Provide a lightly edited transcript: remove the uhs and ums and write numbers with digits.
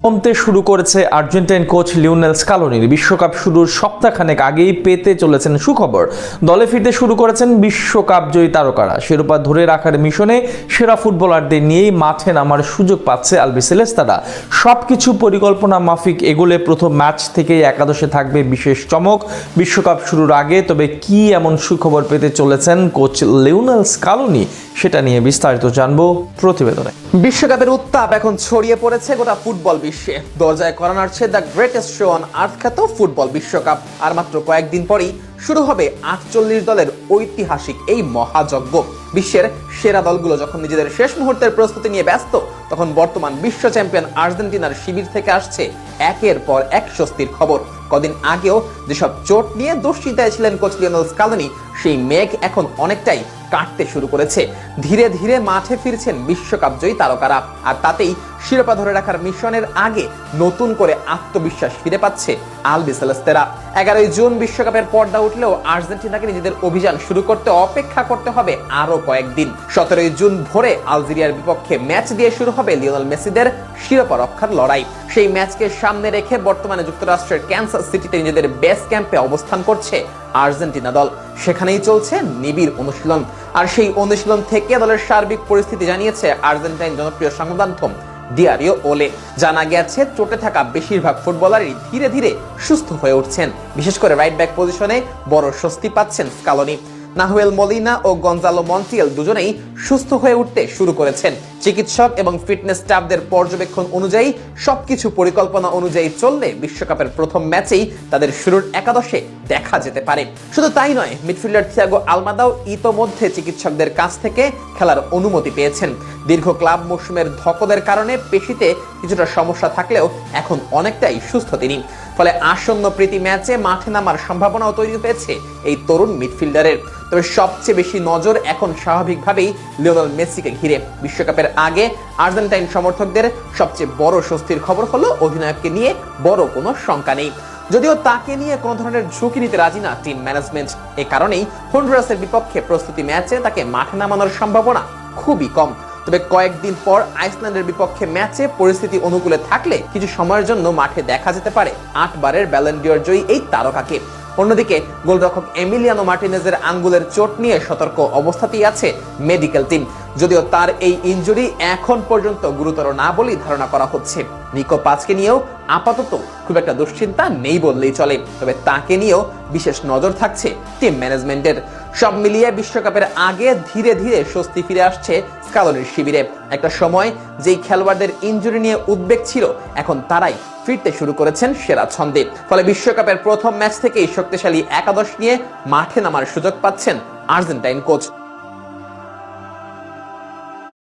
কমতে শুরু করেছে আর্জেন্টাইন কোচ লিওনেল স্কালোনির। বিশ্বকাপ শুরুর সপ্তাহখানেক আগেই পেতে চলেছেন সুখবর। দলে ফিরতে শুরু করেছেন বিশ্বকাপ জয়ী তারকারা। শিরোপা ধরে রাখার মিশনে সেরা ফুটবলারদের নিয়েই মাঠে নামার সুযোগ পাচ্ছে আলবিসেলেস্তারা। সবকিছু পরিকল্পনা মাফিক এগোলে প্রথম ম্যাচ থেকেই একাদশে থাকবে বিশেষ চমক বিশ্বকাপ শুরুর আগে। তবে কি এমন সুখবর পেতে চলেছেন কোচ লিওনেল স্কালোনি, সেটা নিয়ে বিস্তারিত জানবো প্রতিবেদনে। বিশ্বকাপের উত্তাপ এখন ছড়িয়ে পড়েছে গোটা ফুটবল বিশ্বে। দরজায় করা নাড়ছে the greatest show on earth খ্যাত ফুটবল বিশ্বকাপ। আর মাত্র কয়েকদিন পরেই শুরু হবে 48 দলের ঐতিহাসিক এই মহাযজ্ঞ। বিশ্বের সেরা দলগুলো যখন নিজেদের শেষ মুহূর্তের প্রস্তুতি নিয়ে ব্যস্ত, তখন বর্তমান বিশ্ব চ্যাম্পিয়ন আর্জেন্টিনার শিবির থেকে আসছে একের পর এক স্বস্তির খবর। কদিন আগেও যেসব চোট নিয়ে দুশ্চিন্তায় ছিলেন কোচ লিওনেল স্কালোনি, সেই মেঘ এখন অনেকটাই কাটতে শুরু করেছে। ধীরে ধীরে মাঠে ফিরছেন বিশ্বকাপ জয়ী তারকারা, আর তাতেই শিরোপা ধরে রাখার মিশনের আগে নতুন করে আত্মবিশ্বাস ফিরে পাচ্ছে আলবিসেলেস্তারা। 11 জুন বিশ্বকাপের পর্দা উঠলেও আর্জেন্টিনাকে নিজেদের অভিযান শুরু করতে অপেক্ষা করতে হবে আরো কয়েকদিন। 17 জুন ভোরে আলজেরিয়ার বিপক্ষে ম্যাচ দিয়ে শুরু হবে লিওনেল মেসিদের শিরোপা রক্ষার লড়াই। সেই ম্যাচকে সামনে রেখে বর্তমানে যুক্তরাষ্ট্রের ক্যানসাস সিটিতে নিজেদের বেস ক্যাম্পে অবস্থান করছে আর্জেন্টিনা দল। সেখানেই চলছে নিবিড় অনুশীলন। আর সেই অনুশীলন থেকে দলের সার্বিক পরিস্থিতি জানিয়েছে আর্জেন্টাইন জনপ্রিয় সংবাদ মাধ্যম ডিয়ারিও ওলে। জানা গেছে চোটে থাকা বেশিরভাগ ফুটবলারই ধীরে ধীরে সুস্থ হয়ে উঠছেন। বিশেষ করে রাইট ব্যাক পজিশনে বড় স্বস্তি পাচ্ছেন স্কালোনি। নাহুয়েল মলিনা ও গঞ্জালো মন্টিয়েল দুজনেই সুস্থ হয়ে উঠতে শুরু করেছেন। চিকিৎসক এবং ফিটনেস স্টাফদের পর্যবেক্ষণ অনুযায়ী সবকিছু পরিকল্পনা অনুযায়ী চললে বিশ্বকাপের প্রথম ম্যাচেই তাদের শুরুর একাদশে দেখা যেতে পারে। শুধু তাই নয়, মিডফিল্ডার থিয়াগো আলমাদাও ইতোমধ্যে চিকিৎসকদের কাছ থেকে খেলার অনুমতি পেয়েছেন। দীর্ঘ ক্লাব মৌসুমের ধকলের কারণে পেশিতে কিছুটা সমস্যা থাকলেও এখন অনেকটাই সুস্থ তিনি। ফলে আসন্ন প্রীতি ম্যাচে মাঠে নামার সম্ভাবনাও তৈরি হয়েছে এই তরুণ মিডফিল্ডারের। তবে সবচেয়ে বেশি নজর এখন স্বাভাবিকভাবেই লিওনেল মেসিকে ঘিরে। বিশ্বকাপের আগে আর্জেন্টাইন সমর্থকদের সবচেয়ে বড় স্বস্তির খবর হলো অধিনায়ককে নিয়ে বড় কোনো শঙ্কা নেই। যদিও তাকে নিয়ে কোনো ধরনের ঝুঁকি নিতে রাজি না টিম ম্যানেজমেন্ট। এ কারণেই হন্ডুরাসের বিপক্ষে প্রস্তুতি ম্যাচে তাকে মাঠে নামানোর সম্ভাবনা খুবই কম। তবে কয়েকদিন পর আইসল্যান্ডের বিপক্ষে ম্যাচে পরিস্থিতি অনুকূলে থাকলে কিছু সময়ের জন্য মাঠে দেখা যেতে পারে 8 বারের ব্যালন ডি'র জয়ী এই তারকাকে। অন্যদিকে গোলরক্ষক এমিলিয়ানো মার্টিনেজের আঙ্গুলের চোট নিয়ে সতর্ক অবস্থাতেই আছে মেডিকেল টিম। যদিও তার এই ইনজুরি এখন পর্যন্ত গুরুতর না বলেই ধারণা করা হচ্ছে। নিকো পাচকে নিয়েও আপাতত খুব একটা দুশ্চিন্তা নেই বললেই চলে। তবে তাকে নিয়েও বিশেষ নজর থাকছে টিম ম্যানেজমেন্টের। সব মিলিয়ে বিশ্বকাপের আগে ধীরে ধীরে স্বস্তি ফিরে আসছে স্কালোনির শিবিরে। একটা সময় যেই খেলোয়াড়দের ইনজুরি নিয়ে উদ্বেগ ছিল, এখন তারাই ফিরতে শুরু করেছেন সেরা ছন্দে। ফলে বিশ্বকাপের প্রথম ম্যাচ থেকেই শক্তিশালী একাদশ নিয়ে মাঠে নামার সুযোগ পাচ্ছেন আর্জেন্টাইন কোচ।